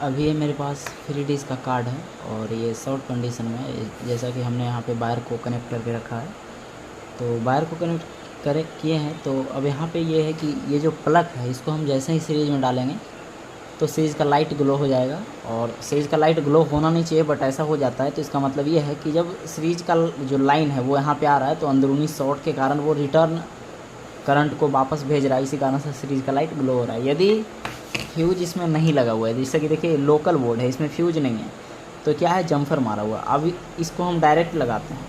अभी ये मेरे पास 3Ds का कार्ड है और ये शॉर्ट कंडीशन में है। जैसा कि हमने यहाँ पे वायर को कनेक्ट करके रखा है, तो वायर को कनेक्ट करे किए हैं। तो अब यहाँ पे ये है कि ये जो प्लग है इसको हम जैसे ही सीरीज में डालेंगे तो सीरीज़ का लाइट ग्लो हो जाएगा। और सीरीज़ का लाइट ग्लो होना नहीं चाहिए, बट ऐसा हो जाता है। तो इसका मतलब ये है कि जब सीरीज का जो लाइन है वो यहाँ पे आ रहा है तो अंदरूनी शॉर्ट के कारण वो रिटर्न करंट को वापस भेज रहा है, इसी कारण से सीरीज का लाइट ग्लो हो रहा है। यदि फ्यूज इसमें नहीं लगा हुआ है, जैसे कि देखिए लोकल बोर्ड है, इसमें फ्यूज नहीं है, तो क्या है जम्फर मारा हुआ। अब इसको हम डायरेक्ट लगाते हैं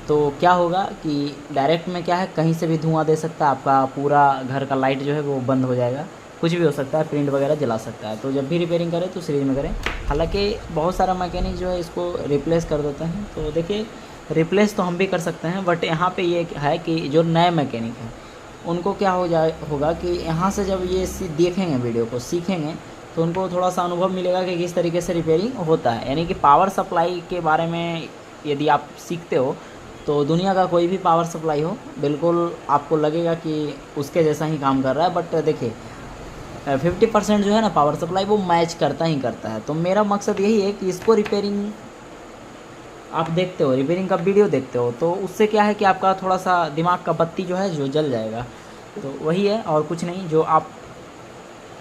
तो क्या होगा कि डायरेक्ट में क्या है, कहीं से भी धुआं दे सकता है, आपका पूरा घर का लाइट जो है वो बंद हो जाएगा, कुछ भी हो सकता है, प्रिंट वगैरह जला सकता है। तो जब भी रिपेयरिंग करें तो सीरीज में करें। हालांकि बहुत सारा मैकेनिक जो है इसको रिप्लेस कर देते हैं, तो देखिए रिप्लेस तो हम भी कर सकते हैं, बट यहाँ पे ये है कि जो नए मैकेनिक हैं उनको क्या होगा कि यहाँ से जब ये देखेंगे वीडियो को, सीखेंगे, तो उनको थोड़ा सा अनुभव मिलेगा कि किस तरीके से रिपेयरिंग होता है। यानी कि पावर सप्लाई के बारे में यदि आप सीखते हो तो दुनिया का कोई भी पावर सप्लाई हो, बिल्कुल आपको लगेगा कि उसके जैसा ही काम कर रहा है। बट देखिए 50% जो है ना पावर सप्लाई वो मैच करता ही करता है। तो मेरा मकसद यही है कि इसको रिपेयरिंग आप देखते हो, रिपेयरिंग का वीडियो देखते हो, तो उससे क्या है कि आपका थोड़ा सा दिमाग का बत्ती जो है जो जल जाएगा। तो वही है और कुछ नहीं। जो आप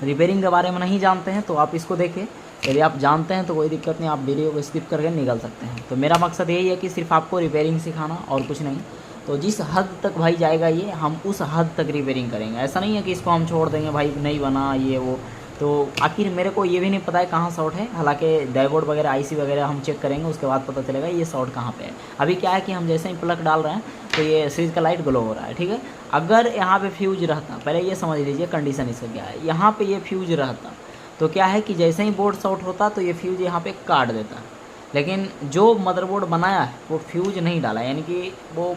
रिपेयरिंग के बारे में नहीं जानते हैं तो आप इसको देखें, यदि आप जानते हैं तो कोई दिक्कत नहीं, आप वीडियो को स्किप करके निकल सकते हैं। तो मेरा मकसद यही है कि सिर्फ आपको रिपेयरिंग सिखाना और कुछ नहीं। तो जिस हद तक भाई जाएगा ये, हम उस हद तक रिपेयरिंग करेंगे। ऐसा नहीं है कि इसको हम छोड़ देंगे भाई नहीं बना ये वो। तो आखिर मेरे को ये भी नहीं पता है कहाँ शॉर्ट है, हालांकि डायोड वगैरह आईसी वगैरह हम चेक करेंगे, उसके बाद पता चलेगा ये शॉर्ट कहाँ पे है। अभी क्या है कि हम जैसे ही प्लग डाल रहे हैं तो ये सीरीज का लाइट ग्लो हो रहा है, ठीक है। अगर यहाँ पे फ्यूज रहता, पहले ये समझ लीजिए कंडीशन इसका क्या है। यहाँ पे ये फ्यूज रहता तो क्या है कि जैसे ही बोर्ड शॉर्ट होता तो ये फ्यूज यहाँ पे काट देता, लेकिन जो मदरबोर्ड बनाया है वो फ्यूज नहीं डाला, यानी कि वो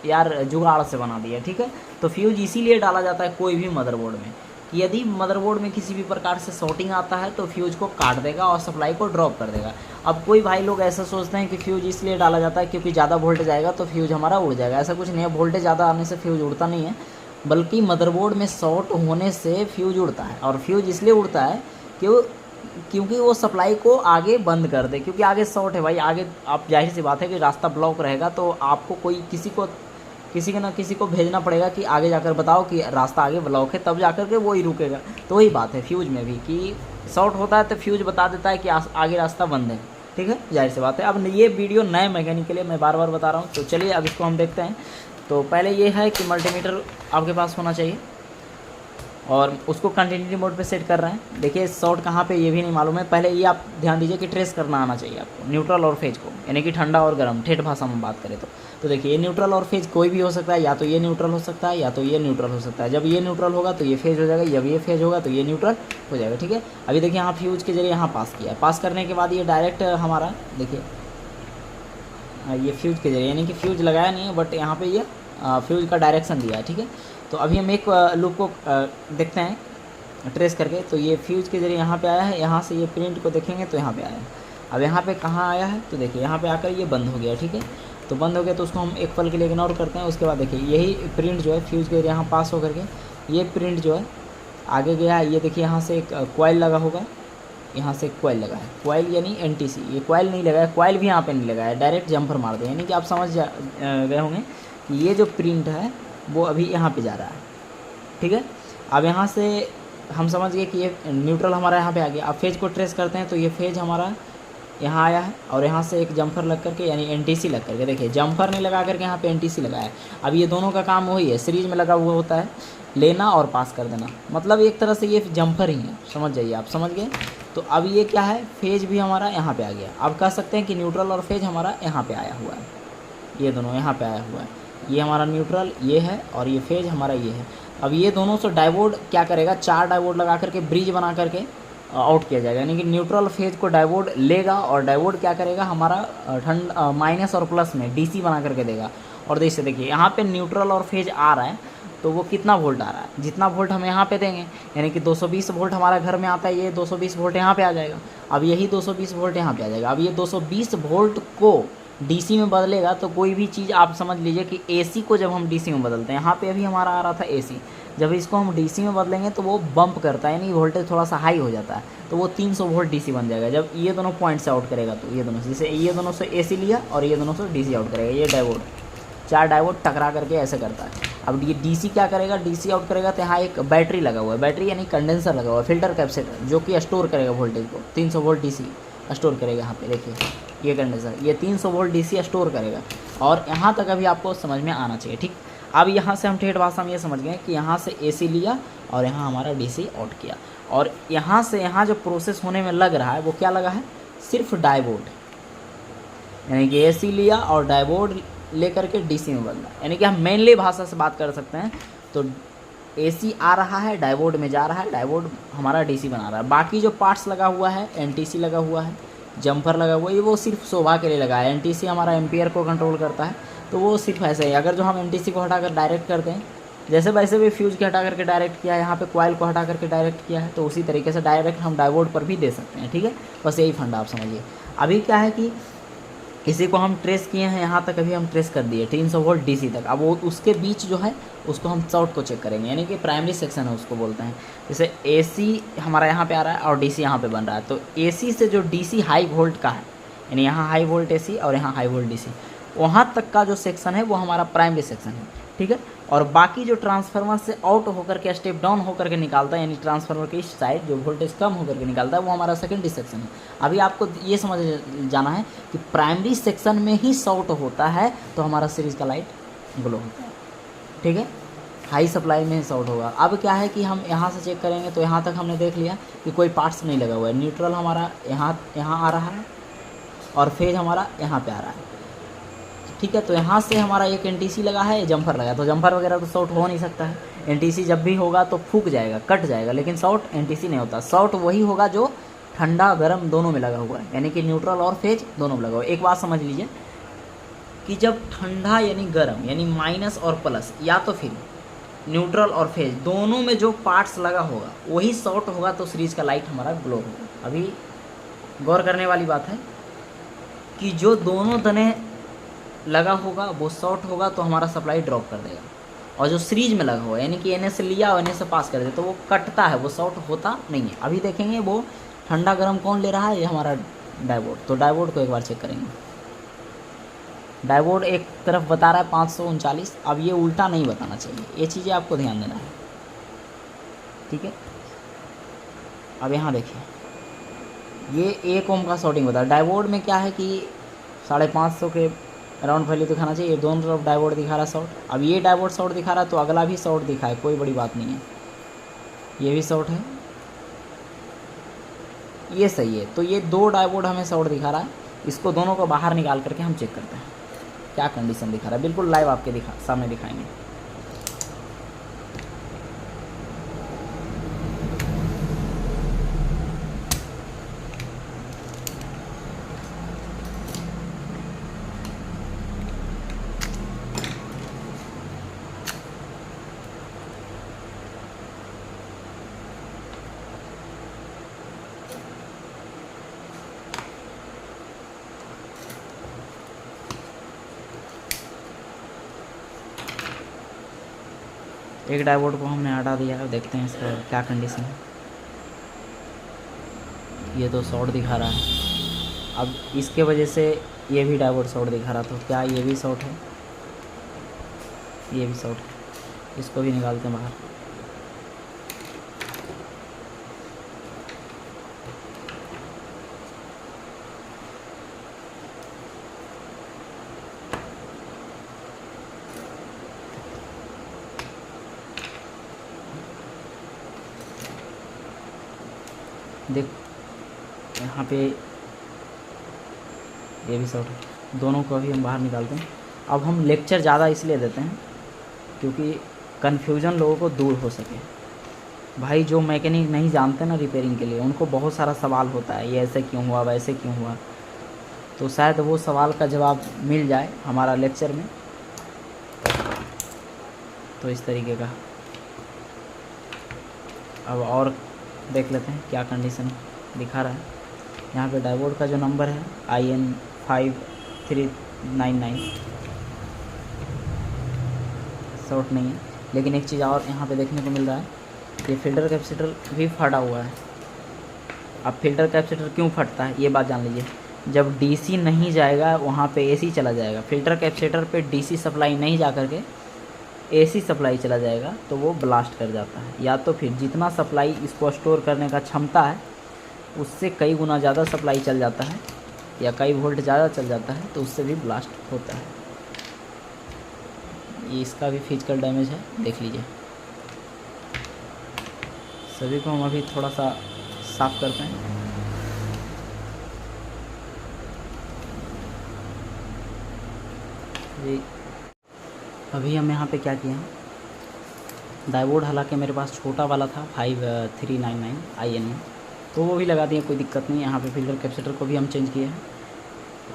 यार जुगाड़ से बना दिया, ठीक है। तो फ्यूज इसीलिए डाला जाता है कोई भी मदरबोर्ड में कि यदि मदरबोर्ड में किसी भी प्रकार से शॉर्टिंग आता है तो फ्यूज को काट देगा और सप्लाई को ड्रॉप कर देगा। अब कोई भाई लोग ऐसा सोचते हैं कि फ्यूज इसलिए डाला जाता है क्योंकि ज़्यादा वोल्टेज आएगा तो फ्यूज हमारा उड़ जाएगा। ऐसा कुछ नहीं है, वोल्टेज ज़्यादा आने से फ्यूज उड़ता नहीं है, बल्कि मदरबोर्ड में शॉर्ट होने से फ्यूज उड़ता है। और फ्यूज इसलिए उड़ता है क्योंकि वो सप्लाई को आगे बंद कर दे, क्योंकि आगे शॉर्ट है भाई। आगे आप जाहिर सी बात है कि रास्ता ब्लॉक रहेगा तो आपको कोई किसी के ना किसी को भेजना पड़ेगा कि आगे जाकर बताओ कि रास्ता आगे ब्लॉक है, तब जाकर के वो ही रुकेगा। तो वही बात है फ्यूज में भी कि शॉर्ट होता है तो फ्यूज बता देता है कि आगे रास्ता बंद है, ठीक है, जाहिर सी बात है। अब ये वीडियो नए मैकेनिक के लिए मैं बार बार बता रहा हूँ। तो चलिए अब इसको हम देखते हैं। तो पहले ये है कि मल्टीमीटर आपके पास होना चाहिए और उसको कंटिन्यूटी मोड पे सेट कर रहे हैं। देखिए शॉर्ट कहाँ पे ये भी नहीं मालूम है। पहले ये आप ध्यान दीजिए कि ट्रेस करना आना चाहिए आपको, न्यूट्रल और फेज को, यानी कि ठंडा और गर्म, ठेठ भाषा में बात करें तो देखिए ये न्यूट्रल और फेज कोई भी हो सकता है, या तो ये न्यूट्रल हो सकता है या तो ये न्यूट्रल हो सकता है। जब ये न्यूट्रल होगा तो ये फेज हो जाएगा, जब ये फेज होगा तो ये न्यूट्रल हो जाएगा, ठीक है। अभी देखिए यहाँ फ्यूज के जरिए यहाँ पास किया, पास करने के बाद ये डायरेक्ट हमारा देखिए ये फ्यूज के जरिए, यानी कि फ्यूज लगाया नहीं है बट यहाँ पे ये फ्यूज का डायरेक्शन दिया है, ठीक है। तो अभी हम एक लूप को देखते हैं ट्रेस करके। तो ये फ्यूज के जरिए यहाँ पे आया है, यहाँ से ये प्रिंट को देखेंगे तो यहाँ पे आया है। अब यहाँ पे कहाँ आया है तो देखिए यहाँ पे आकर ये बंद हो गया, ठीक है। तो बंद हो गया तो उसको हम एक पल के लिए इग्नोर करते हैं। उसके बाद देखिए यही प्रिंट जो है फ्यूज के जरिए यहाँ पास होकर के ये प्रिंट जो है आगे गया है। ये देखिए यहाँ से एक कॉइल लगा होगा, यहाँ से एक कॉइल लगा है, कॉइल यानी एनटीसी। ये कॉइल नहीं लगा है, कॉइल भी यहाँ पे नहीं लगा है, डायरेक्ट जम्पर मार दे। यानी कि आप समझ गए होंगे कि ये जो प्रिंट है वो अभी यहाँ पे जा रहा है, ठीक है। अब यहाँ से हम समझ गए कि ये न्यूट्रल हमारा यहाँ पे आ गया। अब फेज को ट्रेस करते हैं तो ये फेज हमारा यहाँ आया है और यहाँ से एक जम्फर लग करके यानी एनटीसी लग करके, देखिए जम्फर नहीं लगा करके यहाँ पे एनटीसी लगा है। अब ये दोनों का काम वही है, सीरीज में लगा हुआ होता है, लेना और पास कर देना, मतलब एक तरह से ये जम्फर ही है, समझ जाइए, आप समझ गए। तो अब ये क्या है, फेज भी हमारा यहाँ पे आ गया। अब कह सकते हैं कि न्यूट्रल और फेज हमारा यहाँ पे आया हुआ है, ये दोनों यहाँ पे आया हुआ है। ये हमारा न्यूट्रल ये है और ये फेज हमारा ये है। अब ये दोनों से डायोड क्या करेगा, 4 डायोड लगा करके ब्रिज बना करके आउट किया जाएगा, यानी कि न्यूट्रल फेज को डायोड लेगा और डायोड क्या करेगा हमारा माइनस और प्लस में डीसी बना करके देगा। और जैसे देखिए यहाँ पे न्यूट्रल और फेज आ रहा है तो वो कितना वोल्ट आ रहा है, जितना वोल्ट हम यहाँ पे देंगे, यानी कि 220 वोल्ट हमारा घर में आता है, ये 220 वोल्ट यहाँ पे आ जाएगा। अब यही 220 वोल्ट यहाँ पे आ जाएगा। अब ये 220 वोल्ट को डीसी में बदलेगा तो कोई भी चीज़ आप समझ लीजिए कि एसी को जब हम डीसी में बदलते हैं, यहाँ पे अभी हमारा आ रहा था एसी, जब इसको हम डीसी में बदलेंगे तो वो बम्प करता है, यानी वोल्टेज थोड़ा सा हाई हो जाता है, तो वो 300 वोल्ट डीसी बन जाएगा। जब ये दोनों पॉइंट से आउट करेगा तो ये दोनों से, जैसे ये दोनों से एसी लिया और ये दोनों से डीसी आउट करेगा, ये डायोड 4 डायोड टकरा करके ऐसे करता है। अब ये डीसी क्या करेगा, डीसी आउट करेगा तो यहाँ एक बैटरी लगा हुआ है, बैटरी यानी कंडेंसर लगा हुआ है, फिल्टर कैपेसिटर, जो कि स्टोर करेगा वोल्टेज को, 300 वोल्ट डीसी स्टोर करेगा। यहाँ पे देखिए ये कंडेंसर, ये 300 वोल्ट डीसी स्टोर करेगा। और यहाँ तक अभी आपको समझ में आना चाहिए, ठीक। अब यहाँ से हम ठेठ भाषा में ये समझ गए कि यहाँ से एसी लिया और यहाँ हमारा डीसी आउट किया, और यहाँ से यहाँ जो प्रोसेस होने में लग रहा है वो क्या लगा है, सिर्फ डायोड, यानी कि एसी लिया और डायोड लेकर के डीसी में बदला। यानी कि हम मेनली भाषा से बात कर सकते हैं तो एसी आ रहा है, डायोड में जा रहा है, डायोड हमारा डीसी बना रहा है। बाकी जो पार्ट्स लगा हुआ है, एनटीसी लगा हुआ है, जंपर लगा हुआ है, ये वो सिर्फ शोभा के लिए लगा है। एनटीसी हमारा एम्पियर को कंट्रोल करता है, तो वो सिर्फ ऐसे ही। अगर जो हम एनटीसी को हटाकर डायरेक्ट करते हैं, जैसे वैसे भी फ्यूज के हटा करके डायरेक्ट किया है, यहाँ पे कॉइल को हटा करके डायरेक्ट किया है, तो उसी तरीके से डायरेक्ट हम डायोड पर भी दे सकते हैं, ठीक है। बस यही फंडा आप समझिए। अभी क्या है कि इसी को हम ट्रेस किए हैं, यहाँ तक अभी हम ट्रेस कर दिए 300 वोल्ट डीसी तक। अब वो उसके बीच जो है उसको हम शॉर्ट को चेक करेंगे, यानी कि प्राइमरी सेक्शन है उसको बोलते हैं। जैसे एसी हमारा यहाँ पे आ रहा है और डीसी यहाँ पे बन रहा है, तो एसी से जो डीसी हाई वोल्ट का है, यानी यहाँ हाई वोल्ट एसी और यहाँ हाई वोल्ट डीसी, वहाँ तक का जो सेक्शन है वो हमारा प्राइमरी सेक्शन है, ठीक है। और बाकी जो ट्रांसफार्मर से आउट होकर के स्टेप डाउन होकर के निकालता है, यानी ट्रांसफार्मर की इस साइड जो वोल्टेज कम होकर के निकालता है, वो हमारा सेकेंडरी सेक्शन है। अभी आपको ये समझ जाना है कि प्राइमरी सेक्शन में ही शॉर्ट होता है तो हमारा सीरीज का लाइट ग्लो होता है, ठीक है। हाई सप्लाई में शॉर्ट होगा। अब क्या है कि हम यहाँ से चेक करेंगे तो यहाँ तक हमने देख लिया कि कोई पार्ट्स नहीं लगा हुआ है, न्यूट्रल हमारा यहाँ आ रहा है और फेज हमारा यहाँ पे आ रहा है, ठीक है। तो यहाँ से हमारा एक एनटीसी लगा है, जंपर लगा, तो जंपर वगैरह तो शॉर्ट हो नहीं सकता है। एनटीसी जब भी होगा तो फूक जाएगा, कट जाएगा, लेकिन शॉर्ट एनटीसी नहीं होता। शॉर्ट वही होगा जो ठंडा गर्म दोनों में लगा हुआ है, यानी कि न्यूट्रल और फेज दोनों में लगा हुआ है। एक बात समझ लीजिए कि जब ठंडा यानी गर्म यानी माइनस और प्लस, या तो फिर न्यूट्रल और फेज दोनों में जो पार्ट्स लगा होगा वही शॉर्ट होगा तो सीरीज का लाइट हमारा ग्लो होगा। अभी गौर करने वाली बात है कि जो दोनों तने लगा होगा वो शॉर्ट होगा तो हमारा सप्लाई ड्रॉप कर देगा, और जो सीरीज में लगा हुआ है यानी कि एन से लिया और एन से पास कर दे तो वो कटता है, वो शॉर्ट होता नहीं है। अभी देखेंगे वो ठंडा गर्म कौन ले रहा है, ये हमारा डायोड। तो डायोड को एक बार चेक करेंगे। डायोड एक तरफ बता रहा है 539, अब ये उल्टा नहीं बताना चाहिए, ये चीज़ें आपको ध्यान देना है, ठीक है। अब यहाँ देखिए ये 1 ओम का शॉर्टिंग बता रहा है। डायोड में क्या है कि 550 के अराउंड वैल्यू दिखाना चाहिए। दोनों तरफ डायोड दिखा रहा है शॉर्ट। अब ये डायोड शॉर्ट दिखा रहा है तो अगला भी शॉर्ट दिखाए, कोई बड़ी बात नहीं है। ये भी शॉर्ट है, ये सही है। तो ये 2 डायोड हमें शॉर्ट दिखा रहा है, इसको दोनों को बाहर निकाल करके हम चेक करते हैं क्या कंडीशन दिखा रहा है। बिल्कुल लाइव आपके सामने दिखाएंगे। एक डायोड को हमने हटा दिया है, देखते हैं इसका क्या कंडीशन है। ये तो शॉर्ट दिखा रहा है। अब इसके वजह से ये भी डायोड शॉर्ट दिखा रहा, तो क्या ये भी शॉर्ट है? ये भी शॉर्ट है, इसको भी निकालते हैं बाहर। देख यहाँ पे ये भी शॉर्ट है, दोनों को अभी हम बाहर निकालते हैं। अब हम लेक्चर ज़्यादा इसलिए देते हैं क्योंकि कन्फ्यूज़न लोगों को दूर हो सके। भाई जो मैकेनिक नहीं जानते ना रिपेयरिंग के लिए, उनको बहुत सारा सवाल होता है, ये ऐसे क्यों हुआ, वैसे क्यों हुआ, तो शायद वो सवाल का जवाब मिल जाए हमारा लेक्चर में। तो इस तरीके का अब और देख लेते हैं क्या कंडीशन दिखा रहा है। यहाँ पे डायोड का जो नंबर है IN5399 शॉर्ट नहीं है। लेकिन एक चीज़ और यहाँ पे देखने को मिल रहा है, ये फ़िल्टर कैपेसिटर भी फटा हुआ है। अब फ़िल्टर कैपेसिटर क्यों फटता है ये बात जान लीजिए। जब डीसी नहीं जाएगा वहाँ पे एसी चला जाएगा। फ़िल्टर कैपेसिटर पे डीसी सप्लाई नहीं जा कर के एसी सप्लाई चला जाएगा तो वो ब्लास्ट कर जाता है। या तो फिर जितना सप्लाई इसको स्टोर करने का क्षमता है उससे कई गुना ज़्यादा सप्लाई चल जाता है या कई वोल्ट ज़्यादा चल जाता है तो उससे भी ब्लास्ट होता है। ये इसका भी फिजिकल डैमेज है, देख लीजिए। सभी को हम अभी थोड़ा सा साफ करते हैं। जी अभी हम यहाँ पे क्या किए हैं, डायोड हालांकि मेरे पास छोटा वाला था 5399 IN, तो वो भी लगा दिए, कोई दिक्कत नहीं। यहाँ पे फ़िल्टर कैपेसिटर को भी हम चेंज किए हैं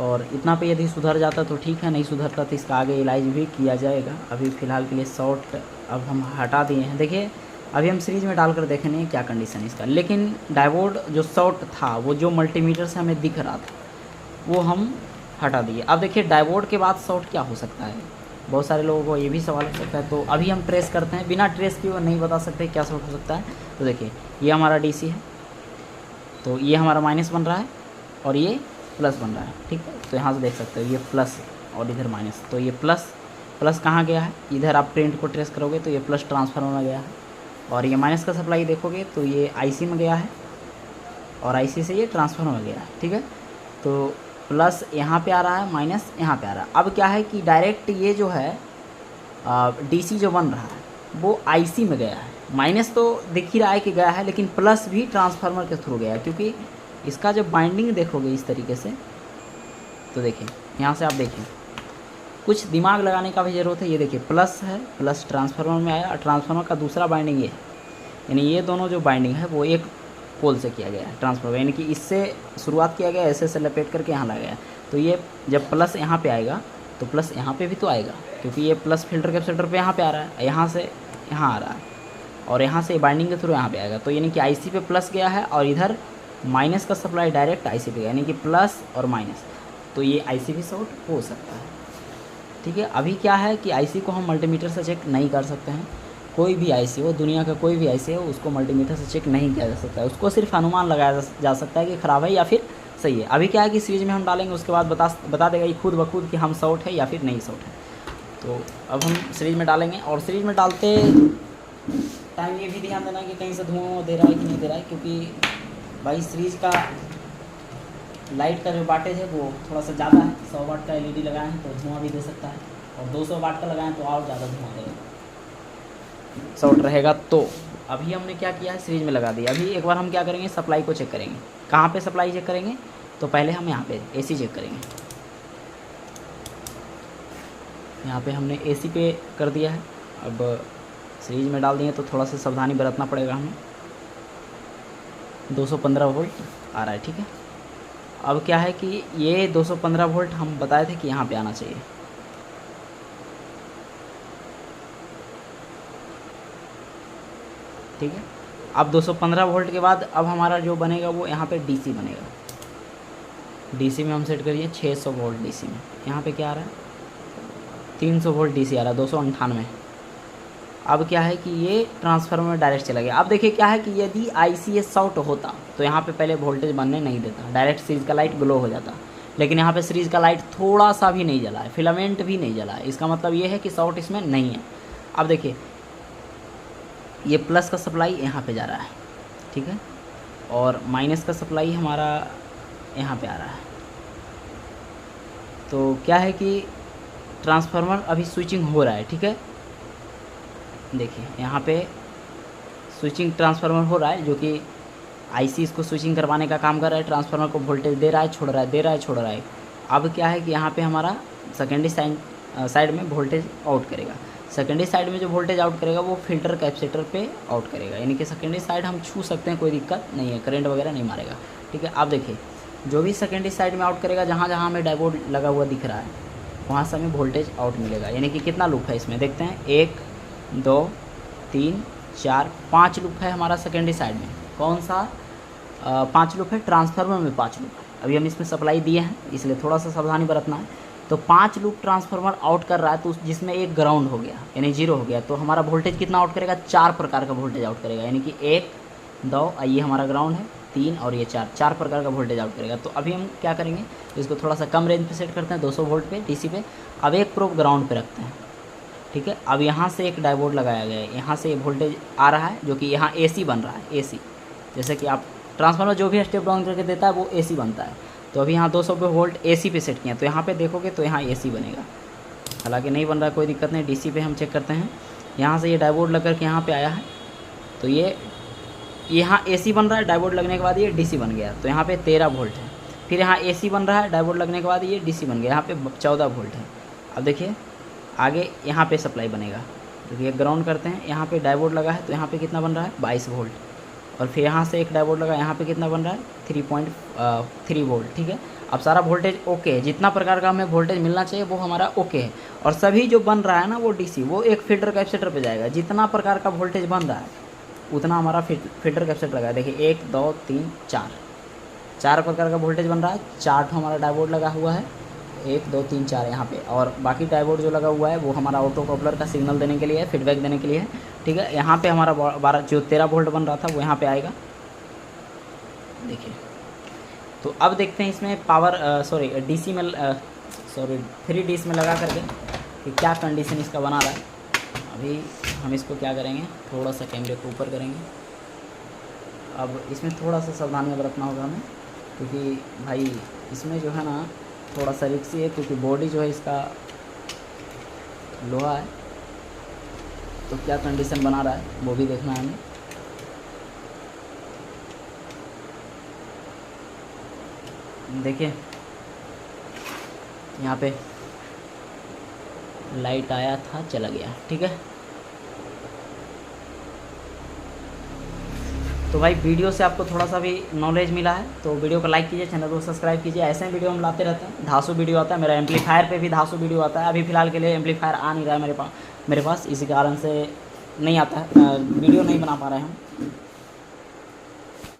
और इतना पे यदि सुधर जाता तो ठीक है, नहीं सुधरता तो इसका आगे इलाज भी किया जाएगा। अभी फ़िलहाल के लिए शॉर्ट अब हम हटा दिए हैं। देखिए अभी हम सीरीज में डालकर देखे नहीं क्या कंडीशन है इसका, लेकिन डायोड जो शॉर्ट था वो जो मल्टीमीटर से हमें दिख रहा था वो हम हटा दिए। अब देखिए डायोड के बाद शॉर्ट क्या हो सकता है, बहुत सारे लोगों को ये भी सवाल हो सकता है। तो अभी हम ट्रेस करते हैं, बिना ट्रेस किए वो नहीं बता सकते क्या शॉर्ट हो सकता है। तो देखिए ये हमारा डीसी है, तो ये हमारा माइनस बन रहा है और ये प्लस बन रहा है, ठीक है। तो यहाँ से देख सकते हो ये प्लस और इधर माइनस, तो ये प्लस कहाँ गया है, इधर आप प्रिंट को ट्रेस करोगे तो ये प्लस ट्रांसफार्मर में गया है, और ये माइनस का सप्लाई देखोगे तो ये आईसी में गया है और आईसी से ये ट्रांसफार्मर में गया है, ठीक है। तो प्लस यहाँ पे आ रहा है, माइनस यहाँ पे आ रहा है। अब क्या है कि डायरेक्ट ये जो है डीसी जो बन रहा है वो आईसी में गया है। माइनस तो दिख ही रहा है कि गया है, लेकिन प्लस भी ट्रांसफार्मर के थ्रू गया है, क्योंकि इसका जब बाइंडिंग देखोगे इस तरीके से तो देखिए यहाँ से आप देखिए, कुछ दिमाग लगाने का भी ज़रूरत है। ये देखिए प्लस है, प्लस ट्रांसफार्मर में आया और ट्रांसफार्मर का दूसरा बाइंडिंग ये है, यानी ये दोनों जो बाइंडिंग है वो एक पोल से किया गया है ट्रांसफार्मर, यानी कि इससे शुरुआत किया गया, ऐसे से लपेट करके यहाँ लगाया गया। तो ये जब प्लस यहाँ पे आएगा तो प्लस यहाँ पे भी तो आएगा, क्योंकि ये प्लस फ़िल्टर कैपेसिटर पे यहाँ पे आ रहा है, यहाँ से यहाँ आ रहा है और यहाँ से बाइंडिंग के थ्रू यहाँ पे आएगा। तो यानी कि आईसी पे प्लस गया है और इधर माइनस का सप्लाई डायरेक्ट आईसी पे गया, यानी कि प्लस और माइनस, तो ये आईसी भी शॉर्ट हो सकता है, ठीक है। अभी क्या है कि आईसी को हम मल्टीमीटर से चेक नहीं कर सकते हैं। कोई भी आईसी हो, दुनिया का कोई भी आईसी हो, उसको मल्टीमीटर से चेक नहीं किया जा सकता है। उसको सिर्फ अनुमान लगाया जा सकता है कि ख़राब है या फिर सही है। अभी क्या है कि सीरीज में हम डालेंगे, उसके बाद बता देगा ये खुद ब खुद कि हम शॉर्ट है या फिर नहीं शॉर्ट है। तो अब हम सीरीज में डालेंगे, और सीरीज में डालते टाइम ये भी ध्यान देना कि कहीं से धुआं दे रहा है कि नहीं दे रहा है, क्योंकि भाई सीरीज का लाइट का जो वाटेज है वो थोड़ा सा ज़्यादा है। 100 वाट का एलईडी लगाएं हैं तो धुआं भी दे सकता है, और 200 वाट का लगाएं तो और ज़्यादा धुआं देगा, शॉर्ट रहेगा। तो अभी हमने क्या किया है, सीरीज में लगा दिया। अभी एक बार हम क्या करेंगे, सप्लाई को चेक करेंगे। कहाँ पे सप्लाई चेक करेंगे, तो पहले हम यहाँ पे एसी चेक करेंगे। यहाँ पे हमने एसी पे कर दिया है, अब सीरीज में डाल दिए तो थोड़ा सा सावधानी बरतना पड़ेगा हमें। 215 वोल्ट आ रहा है, ठीक है। अब क्या है कि ये 215 वोल्ट हम बताए थे कि यहाँ पे आना चाहिए, ठीक है। अब 215 वोल्ट के बाद अब हमारा जो बनेगा वो यहाँ पे डीसी बनेगा। डीसी में हम सेट करिए 600 वोल्ट डीसी में। यहाँ पे क्या आ रहा है, 300 वोल्ट डीसी आ रहा है, 298। अब क्या है कि ये ट्रांसफार्मर में डायरेक्ट चला गया। अब देखिए क्या है कि यदि आईसीएस शॉर्ट होता तो यहाँ पे पहले वोल्टेज बनने नहीं देता, डायरेक्ट सीरीज का लाइट ग्लो हो जाता। लेकिन यहाँ पे सीरीज का लाइट थोड़ा सा भी नहीं जला है, फिलामेंट भी नहीं जला है, इसका मतलब ये है कि शॉर्ट इसमें नहीं है। अब देखिए ये प्लस का सप्लाई यहाँ पे जा रहा है, ठीक है, और माइनस का सप्लाई हमारा यहाँ पे आ रहा है। तो क्या है कि ट्रांसफार्मर अभी स्विचिंग हो रहा है, ठीक है। देखिए यहाँ पे स्विचिंग ट्रांसफार्मर हो रहा है, जो कि आईसी इसको स्विचिंग करवाने का काम कर रहा है। ट्रांसफार्मर को वोल्टेज दे रहा है, छोड़ रहा है, दे रहा है, छोड़ रहा है। अब क्या है कि यहाँ पे हमारा सेकेंडरी साइड में वोल्टेज आउट करेगा। सेकेंडरी साइड में जो वोल्टेज आउट करेगा वो फिल्टर कैपेसिटर पे आउट करेगा, यानी कि सेकेंडरी साइड हम छू सकते हैं, कोई दिक्कत नहीं है, करंट वगैरह नहीं मारेगा, ठीक है। आप देखिए जो भी सेकेंडरी साइड में आउट करेगा, जहाँ जहाँ हमें डायोड लगा हुआ दिख रहा है वहाँ से हमें वोल्टेज आउट मिलेगा। यानी कि कितना लूप है इसमें, देखते हैं, 1 2 3 4 5 लूप है हमारा सेकेंडरी साइड में। कौन सा 5 लूप है, ट्रांसफार्मर में 5 लूप है। अभी हम इसमें सप्लाई दिए हैं, इसलिए थोड़ा सा सावधानी बरतना है। तो 5 लूप ट्रांसफार्मर आउट कर रहा है, तो जिसमें एक ग्राउंड हो गया यानी 0 हो गया, तो हमारा वोल्टेज कितना आउट करेगा, 4 प्रकार का वोल्टेज आउट करेगा, यानी कि 1 2 ये हमारा ग्राउंड है, 3 और ये 4 प्रकार का वोल्टेज आउट करेगा। तो अभी हम क्या करेंगे, इसको थोड़ा सा कम रेंज पे सेट करते हैं 200 वोल्ट पे डीसी पे। अब एक प्रोब ग्राउंड पे रखते हैं, ठीक है। अब यहाँ से एक डायोड लगाया गया है, यहाँ से ये वोल्टेज आ रहा है जो कि यहाँ एसी बन रहा है, एसी, जैसे कि आप ट्रांसफार्मर जो भी स्टेप डाउन करके देता है वो एसी बनता है। तो अभी यहाँ 200 पे वोल्ट एसी पे सेट किया, तो यहाँ पे देखोगे तो यहाँ एसी बनेगा, हालांकि नहीं बन रहा कोई दिक्कत नहीं, डीसी पे हम चेक करते हैं। यहाँ से ये डायोड लग करके यहाँ पे आया है, तो ये यहाँ एसी बन रहा है, डायोड लगने के बाद ये डीसी बन गया, तो यहाँ पे 13 वोल्ट है। फिर यहाँ एसी बन रहा है, डायोड लगने के बाद ये डीसी बन गया, यहाँ पे 14 वोल्ट है। अब देखिए आगे यहाँ पे सप्लाई बनेगा, क्योंकि एक ग्राउंड करते हैं, यहाँ पे डायोड लगा है, तो यहाँ पे कितना बन रहा है 22 वोल्ट। और फिर यहाँ से एक डायोड लगा, यहाँ पे कितना बन रहा है 3.3 वोल्ट, ठीक है। अब सारा वोल्टेज ओके है, जितना प्रकार का हमें वोल्टेज मिलना चाहिए वो हमारा ओके है। और सभी जो बन रहा है ना वो डीसी, वो एक फिल्टर कैपेसिटर पे जाएगा, जितना प्रकार का वोल्टेज बन रहा है उतना हमारा फिल्टर कैपेसिटर लगा है। देखिए 1 2 3 4 प्रकार का वोल्टेज बन रहा है, 4 हमारा डायोड लगा हुआ है, 1 2 3 4 यहाँ पे, और बाकी डायोड जो लगा हुआ है वो हमारा ऑटो कपलर का सिग्नल देने के लिए है, फीडबैक देने के लिए है, ठीक है। यहाँ पे हमारा 13 वोल्ट बन रहा था वो यहाँ पे आएगा, देखिए। तो अब देखते हैं इसमें पावर डीसी में 3 डीसी में लगा करके कि क्या कंडीशन इसका बना रहा है। अभी हम इसको क्या करेंगे, थोड़ा सा कैमरे को ऊपर करेंगे। अब इसमें थोड़ा सा सावधानियाँ बरतना होगा हमें, क्योंकि भाई इसमें जो है ना थोड़ा सा रिक्सी है, क्योंकि बॉडी जो है इसका लोहा है, तो क्या कंडीशन बना रहा है वो भी देखना है हमें। देखिए यहाँ पे लाइट आया था, चला गया, ठीक है। तो भाई वीडियो से आपको थोड़ा सा भी नॉलेज मिला है तो वीडियो को लाइक कीजिए, चैनल को सब्सक्राइब कीजिए। ऐसे वीडियो हम लाते रहते हैं, धासु वीडियो आता है, मेरा एम्पलीफायर पे भी धासु वीडियो आता है। अभी फ़िलहाल के लिए एम्पलीफायर आ नहीं रहा है मेरे पास, इसी कारण से नहीं आता है, वीडियो नहीं बना पा रहे हैं हम।